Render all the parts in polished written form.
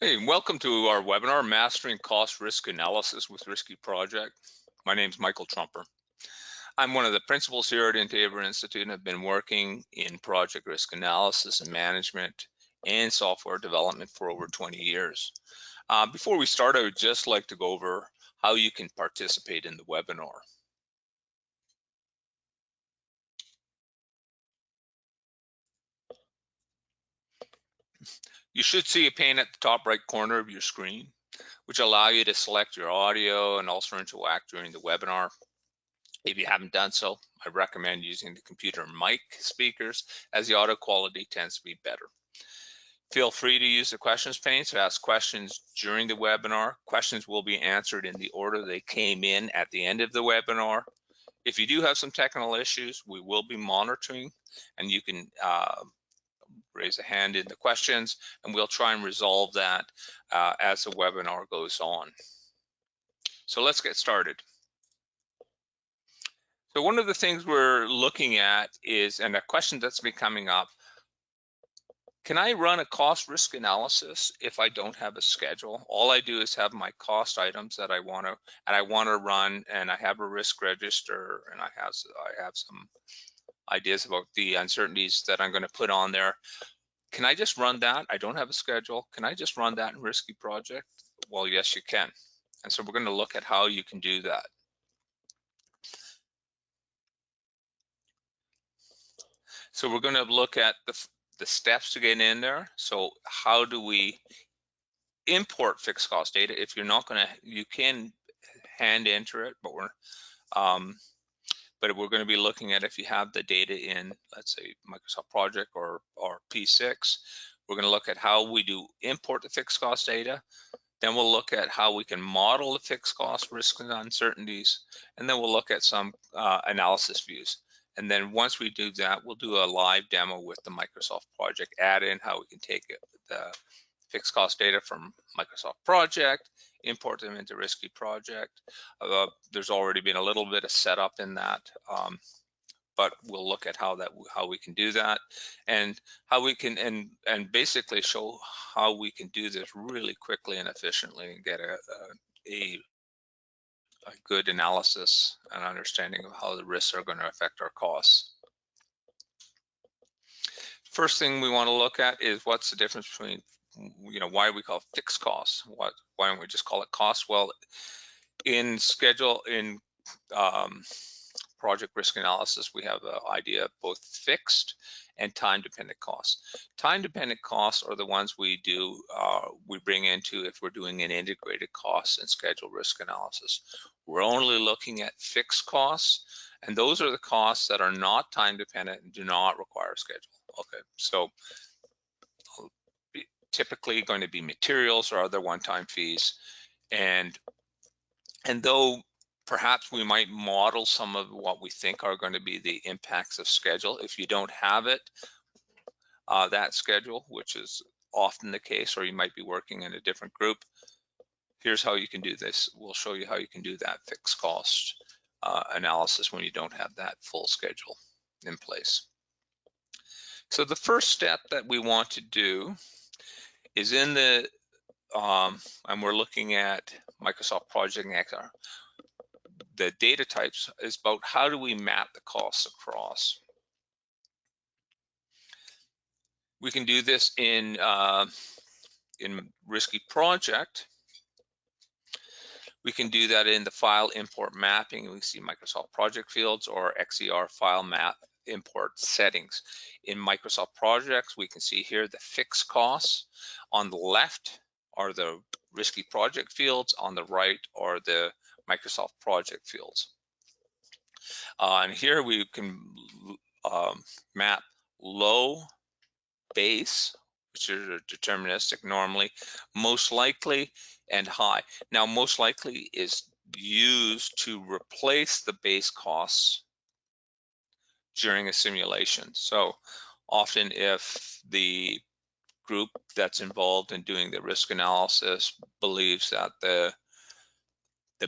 Hey, welcome to our webinar, Mastering Cost Risk Analysis with RiskyProject. My name is Michael Trumper. I'm one of the principals here at Intaver Institute and have been working in project risk analysis and management and software development for over 20 years. Before we start, I would just like to go over how you can participate in the webinar. You should see a pane at the top right corner of your screen, which allow you to select your audio and also interact during the webinar. If you haven't done so, I recommend using the computer mic speakers as the audio quality tends to be better. Feel free to use the questions pane to ask questions during the webinar. Questions will be answered in the order they came in at the end of the webinar. If you do have some technical issues, we will be monitoring, and you can raise a hand in the questions, and we'll try and resolve that as the webinar goes on. So let's get started. So one of the things we're looking at is, and a question that's been coming up, can I run a cost risk analysis if I don't have a schedule? All I do is have my cost items that I want to run, and I have a risk register, and I have some ideas about the uncertainties that I'm going to put on there. Can I just run that? I don't have a schedule. Can I just run that in RiskyProject? Well, yes, you can. And so we're going to look at how you can do that. So we're going to look at the steps to get in there. So how do we import fixed cost data? If you're not going to, you can hand enter it, but we're going to be looking at if you have the data in, let's say, Microsoft Project or P6. We're going to look at how we do import the fixed cost data. Then we'll look at how we can model the fixed cost risks and uncertainties, and then we'll look at some analysis views. And then once we do that, we'll do a live demo with the Microsoft Project add-in, how we can take the fixed cost data from Microsoft Project, import them into RiskyProject. There's already been a little bit of setup in that, but we'll look at how we can do that, and how we can and basically show how we can do this really quickly and efficiently and get a good analysis and understanding of how the risks are going to affect our costs. First thing we want to look at is what's the difference between, why we call it fixed costs. Why don't we just call it cost? Well, in project risk analysis, we have an idea of both fixed and time-dependent costs. Time-dependent costs are the ones we bring into if we're doing an integrated cost and schedule risk analysis. We're only looking at fixed costs, and those are the costs that are not time-dependent and do not require a schedule. Okay, so typically going to be materials or other one-time fees, and though perhaps we might model some of what we think are going to be the impacts of schedule. If you don't have it, that schedule, which is often the case, or you might be working in a different group, here's how you can do this. We'll show you how you can do that fixed cost analysis when you don't have that full schedule in place. So the first step that we want to do is in the, and we're looking at Microsoft Project XR. The data types is about how do we map the costs across. We can do this in RiskyProject. We can do that in the file import mapping. We see Microsoft Project fields or XER file map import settings. In Microsoft Projects, we can see here the fixed costs. On the left are the RiskyProject fields. On the right are the Microsoft Project fields. And here we can map low, base, which are deterministic normally, most likely, and high. Now, most likely is used to replace the base costs during a simulation. So often if the group that's involved in doing the risk analysis believes that the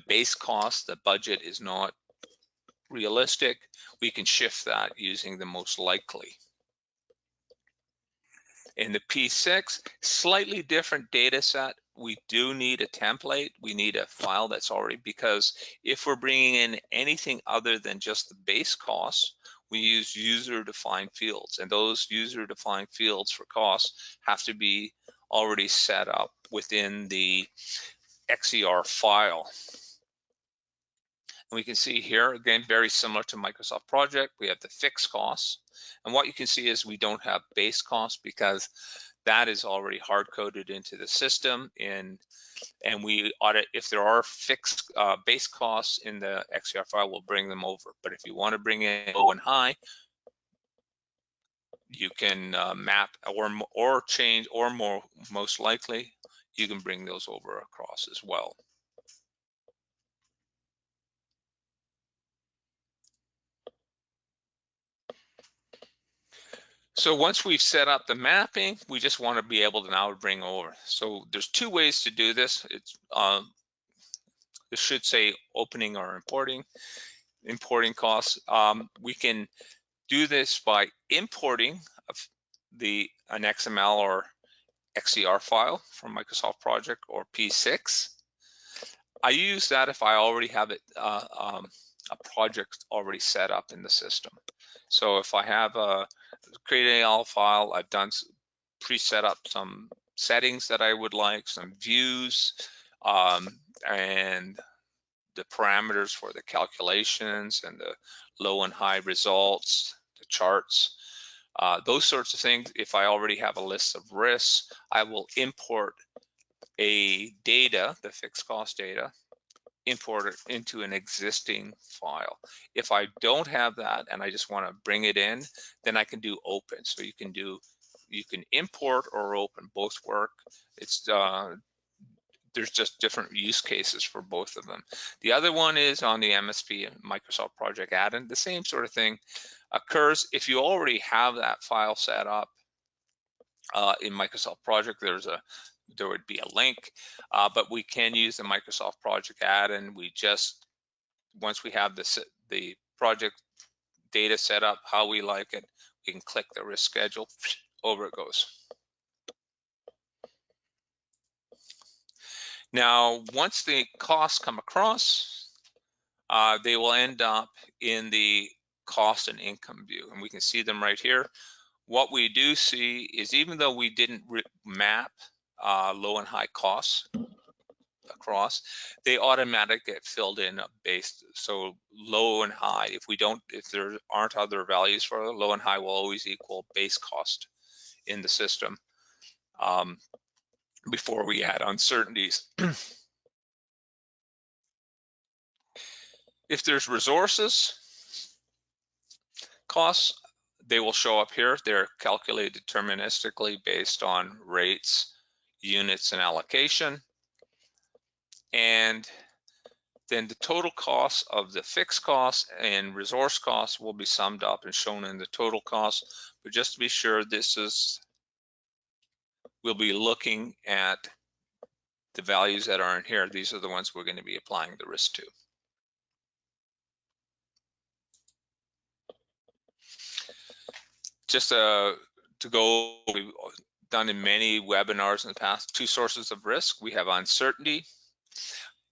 base cost, the budget, is not realistic, we can shift that using the most likely. In the P6, slightly different data set. We do need a template. We need a file that's already, because if we're bringing in anything other than just the base costs, we use user-defined fields, and those user-defined fields for costs have to be already set up within the XER file. And we can see here, again, very similar to Microsoft Project, we have the fixed costs. And what you can see is we don't have base costs because that is already hard-coded into the system. And we audit, if there are fixed base costs in the XER file, we'll bring them over. But if you want to bring in low and high, you can map or change, or most likely, you can bring those over across as well. So once we've set up the mapping, we just want to be able to now bring over. So there's two ways to do this. It's this should say opening or importing costs. We can do this by importing an XML or XER file from Microsoft Project or P6. I use that if I already have it, a project already set up in the system. So if I have created an AL file, I've done pre-set up some settings that I would like, some views, and the parameters for the calculations and the low and high results, the charts, those sorts of things. If I already have a list of risks, I will import a data, the fixed cost data, import it into an existing file. If I don't have that and I just want to bring it in, then I can do open. So you can import or open, both work. It's there's just different use cases for both of them. The other one is on the MSP Microsoft Project add-in. The same sort of thing occurs if you already have that file set up in Microsoft Project. There would be a link, but we can use the Microsoft Project add-in. We just, once we have the project data set up how we like it, we can click the risk schedule, over it goes. Now, once the costs come across, they will end up in the cost and income view, and we can see them right here. What we do see is, even though we didn't map low and high costs across, they automatically get filled in based. So low and high, if there aren't other values for it, low and high will always equal base cost in the system before we add uncertainties. If there's resources costs, they will show up here. They're calculated deterministically based on rates, units, and allocation. And then the total cost of the fixed costs and resource costs will be summed up and shown in the total cost. But just to be sure, we'll be looking at the values that are in here. These are the ones we're going to be applying the risk to. Just to go, we've done in many webinars in the past, two sources of risk. We have uncertainty.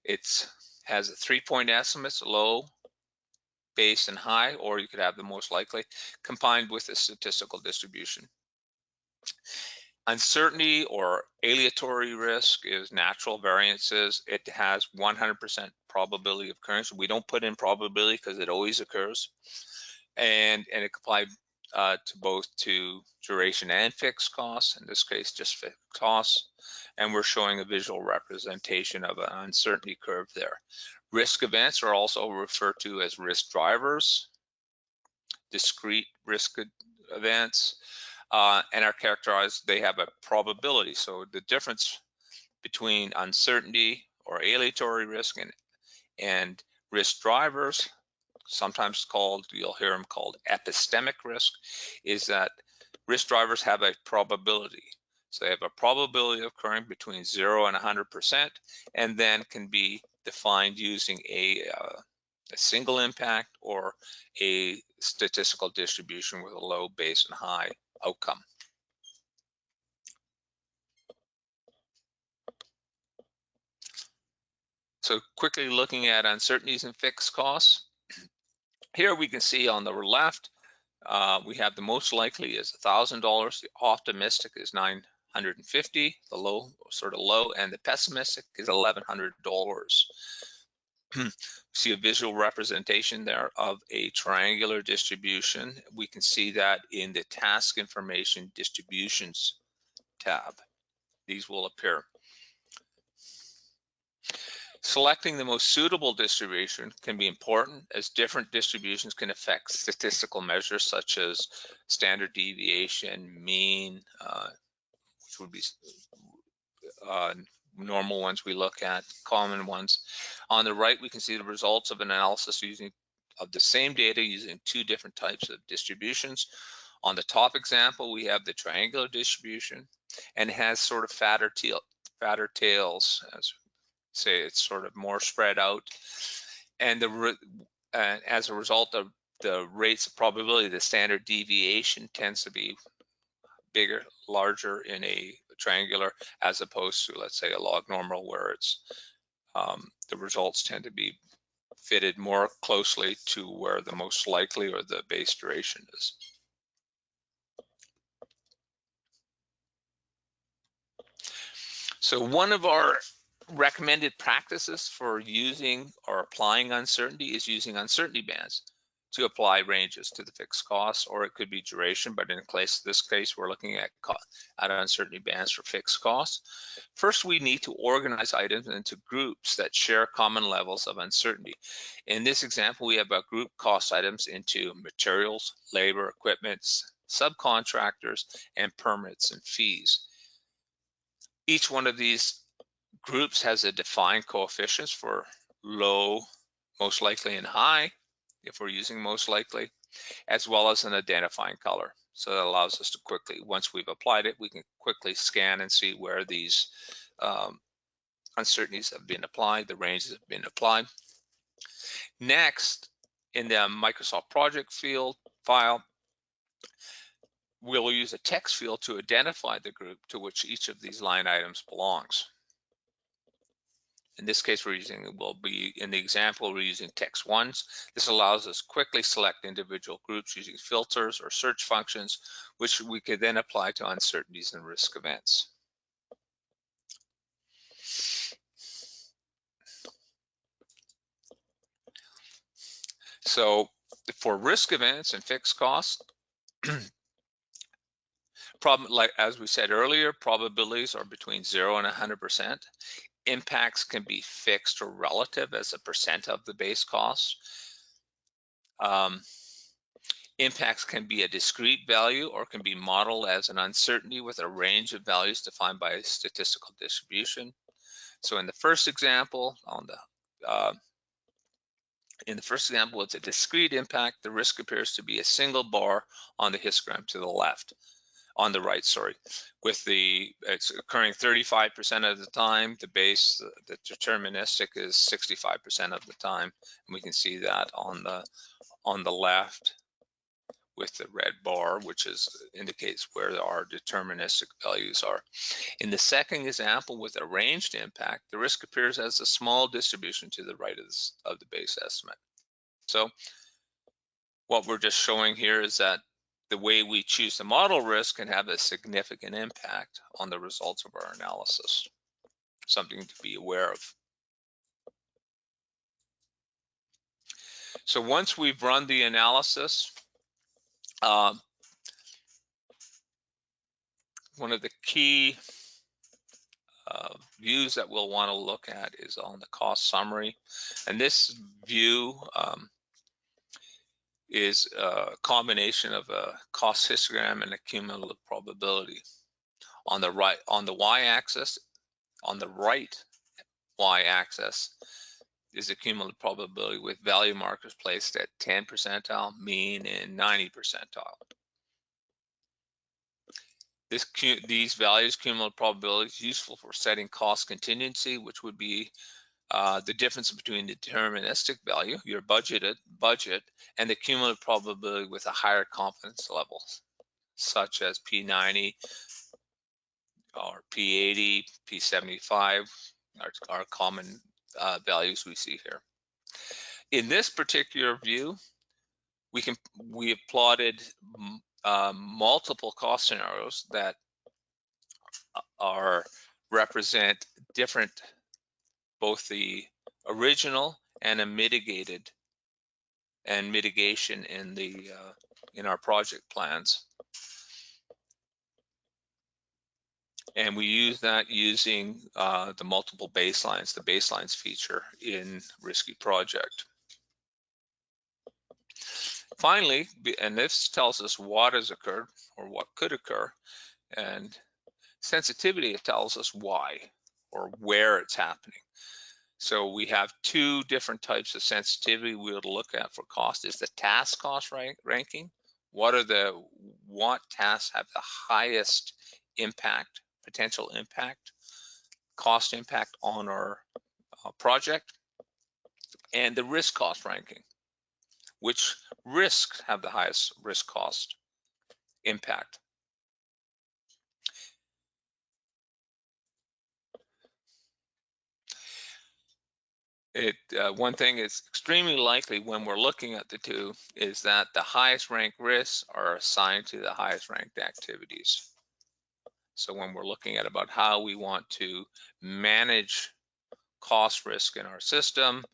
It has a 3-point estimates, low, base, and high, or you could have the most likely, combined with a statistical distribution. Uncertainty or aleatory risk is natural variances. It has 100% probability of occurrence. We don't put in probability because it always occurs. And it applied to both duration and fixed costs, in this case just fixed costs, and we're showing a visual representation of an uncertainty curve there. Risk events are also referred to as risk drivers, discrete risk events, and are characterized, they have a probability. So the difference between uncertainty or aleatory risk and risk drivers, sometimes called, you'll hear them called epistemic risk, is that risk drivers have a probability. So they have a probability of occurring between 0 and 100%, and then can be defined using a single impact or a statistical distribution with a low, base, and high outcome. So quickly looking at uncertainties and fixed costs. Here we can see on the left, we have the most likely is $1,000, the optimistic is $950, the low, sort of low, and the pessimistic is $1,100. See a visual representation there of a triangular distribution. We can see that in the task information distributions tab. These will appear. Selecting the most suitable distribution can be important, as different distributions can affect statistical measures such as standard deviation, mean, which would be normal ones we look at, common ones. On the right, we can see the results of an analysis of the same data using two different types of distributions. On the top example, we have the triangular distribution, and it has sort of fatter tails, as say it's sort of more spread out. And as a result of the rates of probability, the standard deviation tends to be bigger, larger in a triangular, as opposed to, let's say, a log normal, where it's the results tend to be fitted more closely to where the most likely or the base duration is. So one of our recommended practices for using or applying uncertainty is using uncertainty bands to apply ranges to the fixed costs, or it could be duration, but in this case, we're looking at uncertainty bands for fixed costs. First, we need to organize items into groups that share common levels of uncertainty. In this example, we have grouped cost items into materials, labor, equipment, subcontractors, and permits and fees. Each one of these groups has a defined coefficients for low, most likely, and high, if we're using most likely, as well as an identifying color. So that allows us to quickly, once we've applied it, we can quickly scan and see where these uncertainties have been applied, the ranges have been applied. Next, in the Microsoft project field file, we'll use a text field to identify the group to which each of these line items belongs. In this case, in the example, we're using text ones. This allows us quickly select individual groups using filters or search functions, which we could then apply to uncertainties and risk events. So for risk events and fixed costs, like as we said earlier, probabilities are between 0 and 100%. Impacts can be fixed or relative as a percent of the base cost. Impacts can be a discrete value or can be modeled as an uncertainty with a range of values defined by a statistical distribution. So in the first example, it's a discrete impact. The risk appears to be a single bar on the histogram to the left. On the right, sorry, it's occurring 35% of the time. The deterministic is 65% of the time, and we can see that on the left with the red bar, which indicates where our deterministic values are. In the second example, with a ranged impact, the risk appears as a small distribution to the right of the base estimate. So what we're just showing here is that the way we choose to model risk can have a significant impact on the results of our analysis. Something to be aware of. So once we've run the analysis, one of the key views that we'll want to look at is on the cost summary. And this view is a combination of a cost histogram and a cumulative probability. On the right y-axis, on the right y-axis is the cumulative probability with value markers placed at 10 percentile, mean, and 90 percentile. These values, cumulative probability, is useful for setting cost contingency, which would be the difference between the deterministic value, your budget, and the cumulative probability with a higher confidence level, such as P90 or P80, P75 are common values we see here. In this particular view, we have plotted multiple cost scenarios that represent different, both the original and a mitigated and mitigation in the in our project plans. And we use that using the multiple baselines, the baselines feature in RiskyProject. Finally, and this tells us what has occurred or what could occur, and sensitivity, it tells us why or where it's happening. So we have two different types of sensitivity we would look at for cost. Is the task cost ranking. What tasks have the highest impact, potential impact, cost impact on our project, and the risk cost ranking. Which risks have the highest risk cost impact? One thing is extremely likely when we're looking at the two is that the highest ranked risks are assigned to the highest ranked activities. So when we're looking at about how we want to manage cost risk in our system,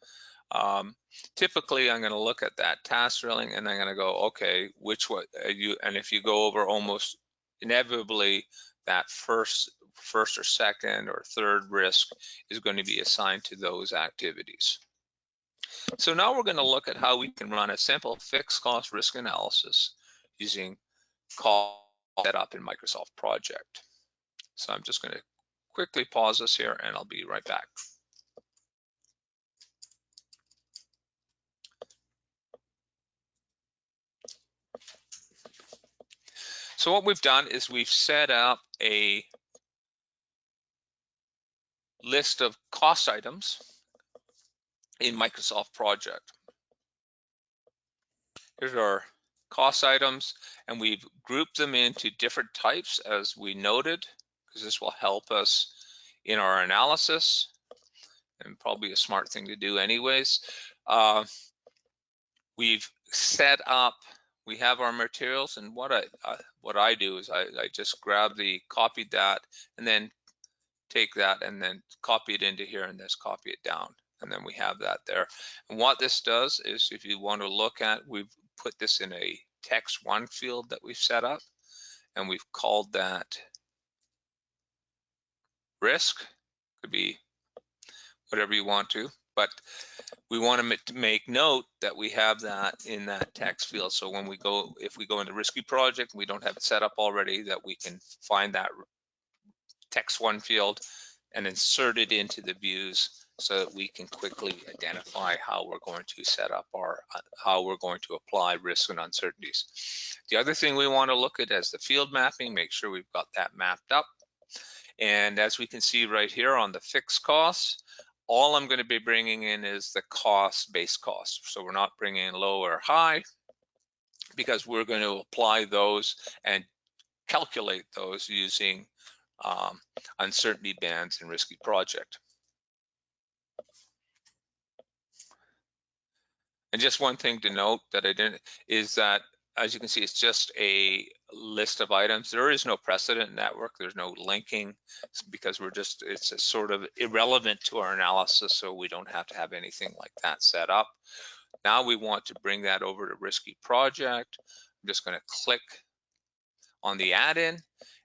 typically I'm going to look at that task drilling and I'm going to go, okay, which one and if you go over, almost inevitably that first or second or third risk is going to be assigned to those activities. So now we're going to look at how we can run a simple fixed cost risk analysis using cost setup in Microsoft Project. So I'm just going to quickly pause this here and I'll be right back. So what we've done is we've set up a list of cost items in Microsoft Project. Here's our cost items, and we've grouped them into different types as we noted, because this will help us in our analysis and probably a smart thing to do anyways. We've set up, we have our materials, and what I do is I just copied that and then take that and then copy it into here and just copy it down, and then we have that there. And what this does is, if you want to look at, we've put this in a text one field that we've set up, and we've called that risk. Could be whatever you want to, but we want to make note that we have that in that text field. So when if we go into RiskyProject, we don't have it set up already, that we can find that text one field and insert it into the views so that we can quickly identify how we're going to set up how we're going to apply risks and uncertainties. The other thing we want to look at is the field mapping, make sure we've got that mapped up. And as we can see right here on the fixed costs, all I'm going to be bringing in is the base cost. So we're not bringing in low or high, because we're going to apply those and calculate those using uncertainty bands in RiskyProject. And just one thing to note that I didn't is that, as you can see, it's just a list of items. There is no precedent network. There's no linking, because it's a sort of irrelevant to our analysis, so we don't have to have anything like that set up. Now we want to bring that over to RiskyProject. I'm just going to click on the add-in,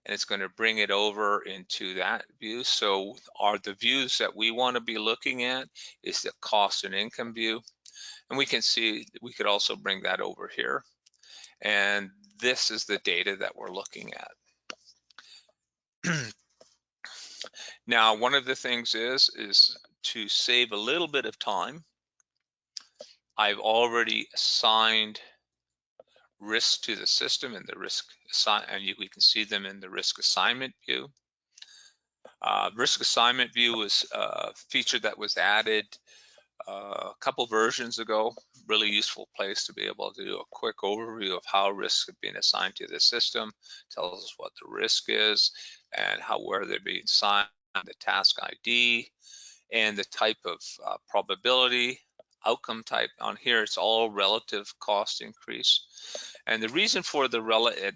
and it's going to bring it over into that view. So the views that we want to be looking at is the cost and income view. And we can see, we could also bring that over here. And this is the data that we're looking at. Now, one of the things is to save a little bit of time, I've already assigned risks to the system in the risk and we can see them in the risk assignment view. Risk assignment view was a feature that was added a couple versions ago. Really useful place to be able to do a quick overview of how risks have been assigned to the system. Tells us what the risk is and where they're being assigned, the task ID, and the type of probability, outcome type. On here, it's all relative cost increase. And the reason for the relative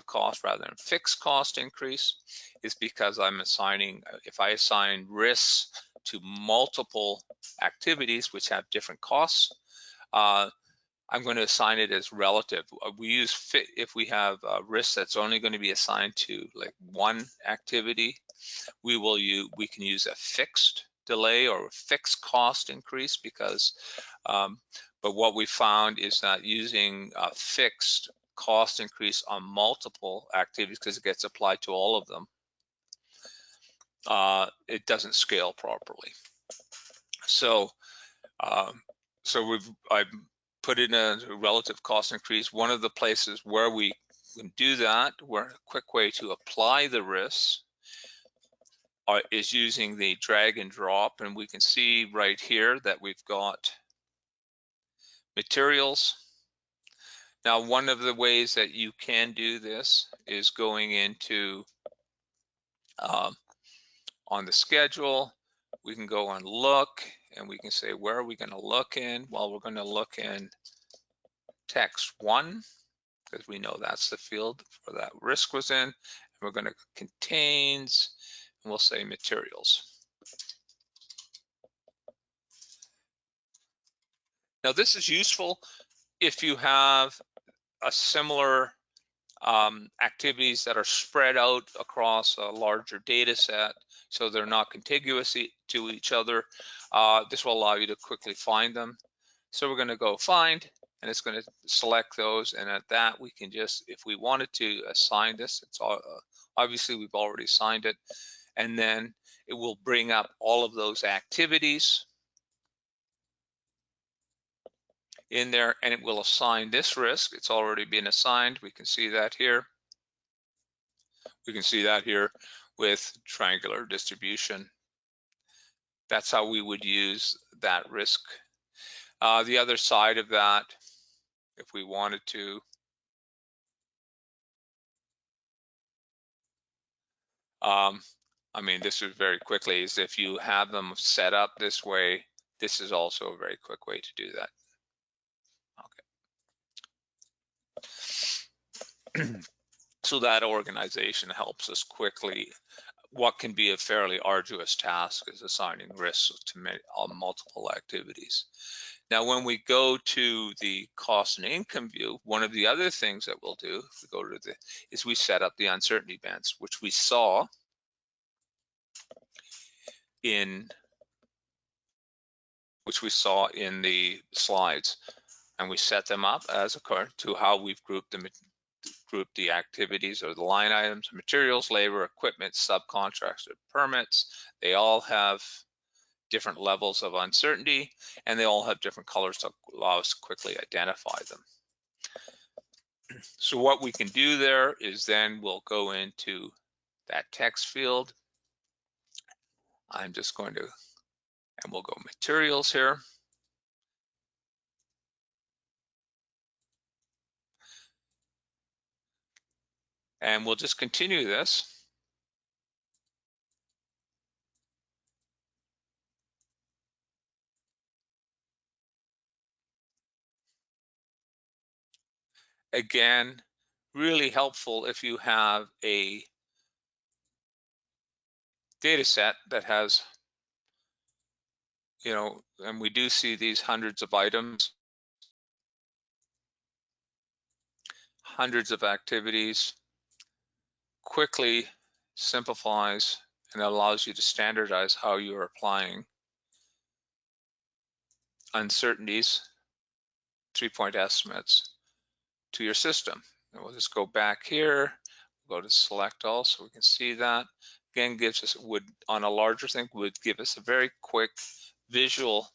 cost rather than fixed cost increase is because I'm assigning, if I assign risks to multiple activities which have different costs, I'm going to assign it as relative. We use fit if we have a risk that's only going to be assigned to like one activity. We can use a fixed delay or a fixed cost increase because, but what we found is that using a fixed cost increase on multiple activities, because it gets applied to all of them, it doesn't scale properly. So, I've put in a relative cost increase. One of the places where we can do that, where a quick way to apply the risks is using the drag and drop, and we can see right here that we've got materials. Now, one of the ways that you can do this is going into on the schedule. We can go and look, and we can say, where are we going to look in? Well, we're going to look in text 1, because we know that's the field where that risk was in. And we're going to contains, and we'll say materials. Now, this is useful if you have a similar activities that are spread out across a larger data set, so they're not contiguous to each other. This will allow you to quickly find them. So we're going to go find, and it's going to select those, and at that we can just, if we wanted to assign this, it's all, obviously we've already assigned it, and then it will bring up all of those activities in there, and it will assign this risk. It's already been assigned. We can see that here. We can see that here with triangular distribution. That's how we would use that risk. The other side of that, if we wanted to, I mean, this is very quickly, is if you have them set up this way, this is also a very quick way to do that. Okay. So that organization helps us quickly. What can be a fairly arduous task is assigning risks to multiple activities. Now, when we go to the cost and income view, one of the other things that we'll do, if we go to is we set up the uncertainty bands, which we saw in the slides, and we set them up as according to how we've grouped the activities or the line items: materials, labor, equipment, subcontracts, permits. They all have different levels of uncertainty, and they all have different colors to allow us to quickly identify them. So what we can do there is then we'll go into that text field. I'm just going to, and we'll go materials here. And we'll just continue this. Again, really helpful if you have a data set that has, you know, and we do see these hundreds of items, hundreds of activities, quickly simplifies and allows you to standardize how you're applying uncertainties, 3-point estimates to your system. And we'll just go back here, go to select all so we can see that. Again, gives us, on a larger thing, would give us a very quick visual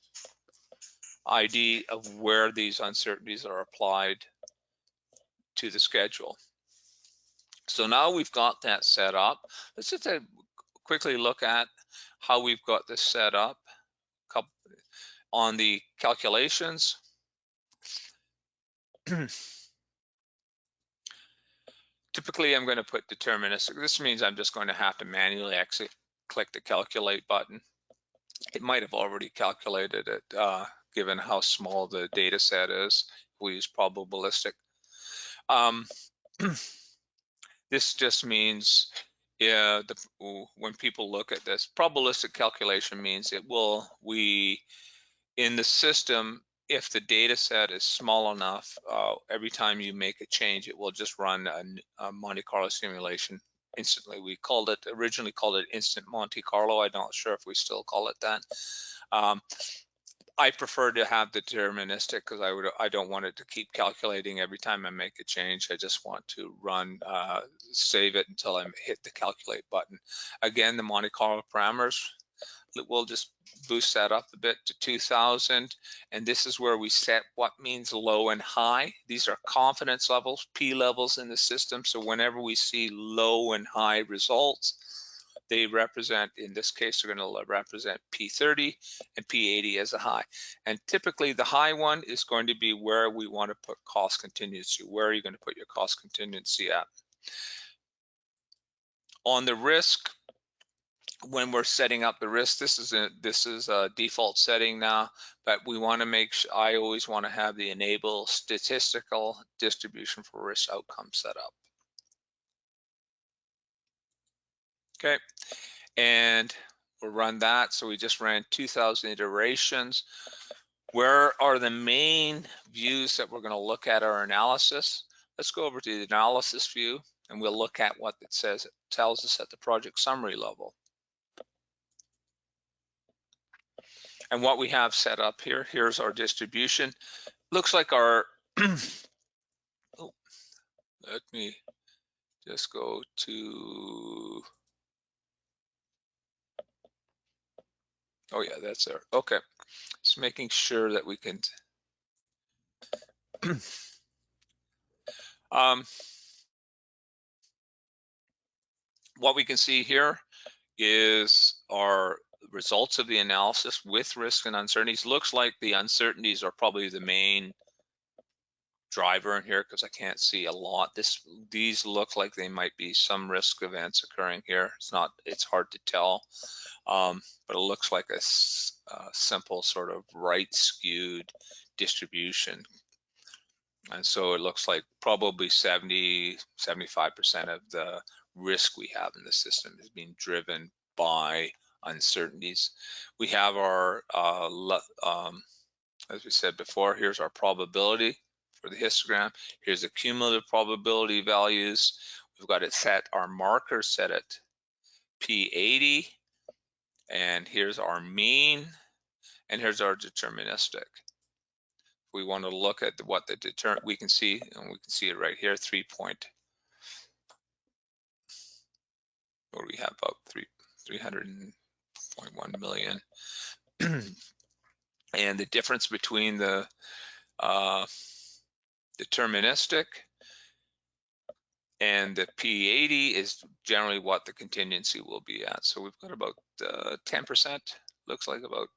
ID of where these uncertainties are applied to the schedule. So now we've got that set up. Let's just quickly look at how we've got this set up. On the calculations, typically I'm going to put deterministic. This means I'm just going to have to manually click the calculate button. It might have already calculated it given how small the data set is. We use probabilistic. This just means when people look at this, probabilistic calculation means in the system, if the data set is small enough, every time you make a change, it will just run a Monte Carlo simulation instantly. We originally called it instant Monte Carlo. I'm not sure if we still call it that. I prefer to have deterministic because I don't want it to keep calculating every time I make a change. I just want to save it until I hit the calculate button. Again, the Monte Carlo parameters, we'll just boost that up a bit to 2000, and this is where we set what means low and high. These are confidence levels, P levels in the system. So whenever we see low and high results, they represent, in this case, they're going to represent P30 and P80 as a high. And typically the high one is going to be where we want to put cost contingency. Where are you going to put your cost contingency at? On the risk, when we're setting up the risk, this is a default setting now, but we want to make sure, I always want to have the enable statistical distribution for risk outcome set up. Okay, and we'll run that. So we just ran 2000 iterations. Where are the main views that we're going to look at our analysis? Let's go over to the analysis view and we'll look at what it says. It tells us at the project summary level. And what we have set up here, here's our distribution. Looks like our, oh, let me just go to, oh yeah, that's there. Okay, just making sure that we can, what we can see here is our results of the analysis with risk and uncertainties. Looks like the uncertainties are probably the main driver in here because I can't see a lot. These look like they might be some risk events occurring here. It's hard to tell, but it looks like a simple sort of right skewed distribution. And so it looks like probably 70-75% of the risk we have in the system is being driven by uncertainties. We have our, as we said before, here's our probability for the histogram. Here's the cumulative probability values. We've got it set, our marker set at P80, and here's our mean, and here's our deterministic. We want to look at what the we can see, and we can see it right here, 3 point, what do we have, about 300.1 million. And the difference between the deterministic and the P80 is generally what the contingency will be at. So we've got about 10%, looks like about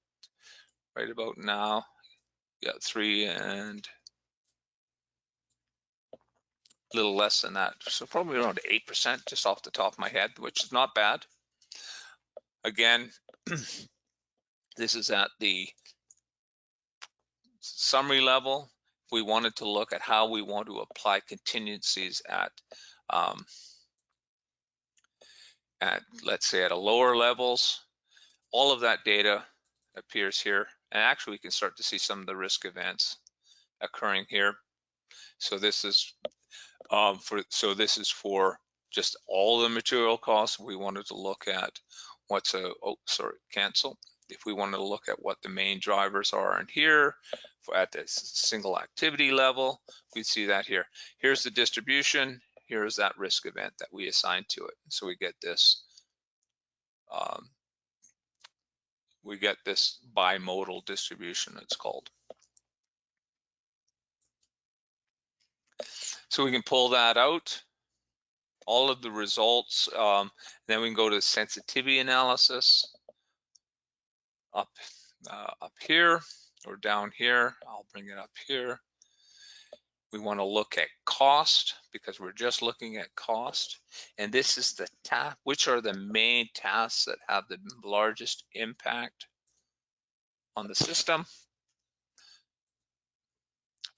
right about now. Yeah, 3 and a little less than that. So probably around 8% just off the top of my head, which is not bad. Again, this is at the summary level. We wanted to look at how we want to apply contingencies at let's say at a lower levels. All of that data appears here, and actually we can start to see some of the risk events occurring here. So this is for just all the material costs. We wanted to look at if we wanted to look at what the main drivers are in here at the single activity level, we'd see that here. Here's the distribution. Here's that risk event that we assigned to it. So we get this bimodal distribution, it's called. So we can pull that out, all of the results. Then we can go to sensitivity analysis up here or down here. I'll bring it up here. We want to look at cost because we're just looking at cost. And this is the task, which are the main tasks that have the largest impact on the system.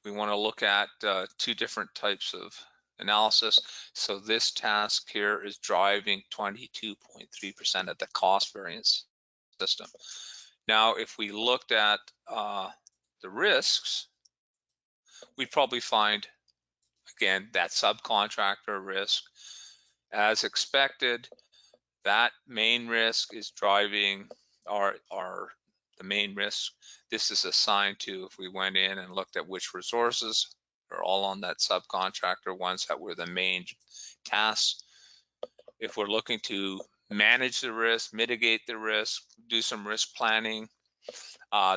We want to look at two different types of analysis. So this task here is driving 22.3% of the cost variance system. Now, if we looked at the risks, we'd probably find, again, that subcontractor risk. As expected, that main risk is driving the main risk. This is assigned to, if we went in and looked at which resources are all on that subcontractor, ones that were the main tasks. If we're looking to manage the risk, mitigate the risk, do some risk planning,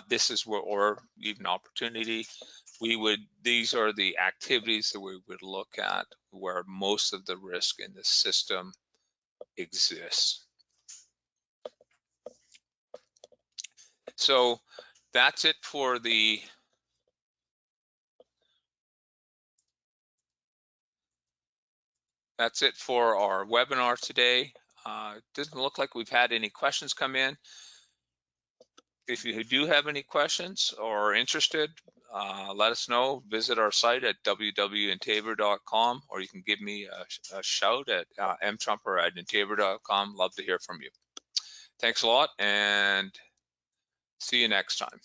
this is where, or even opportunity, these are the activities that we would look at where most of the risk in the system exists. So that's it for our webinar today. It doesn't look like we've had any questions come in. If you do have any questions or are interested, let us know. Visit our site at www.intabor.com, or you can give me a shout at mtrumper@intabor.com. Love to hear from you. Thanks a lot, and see you next time.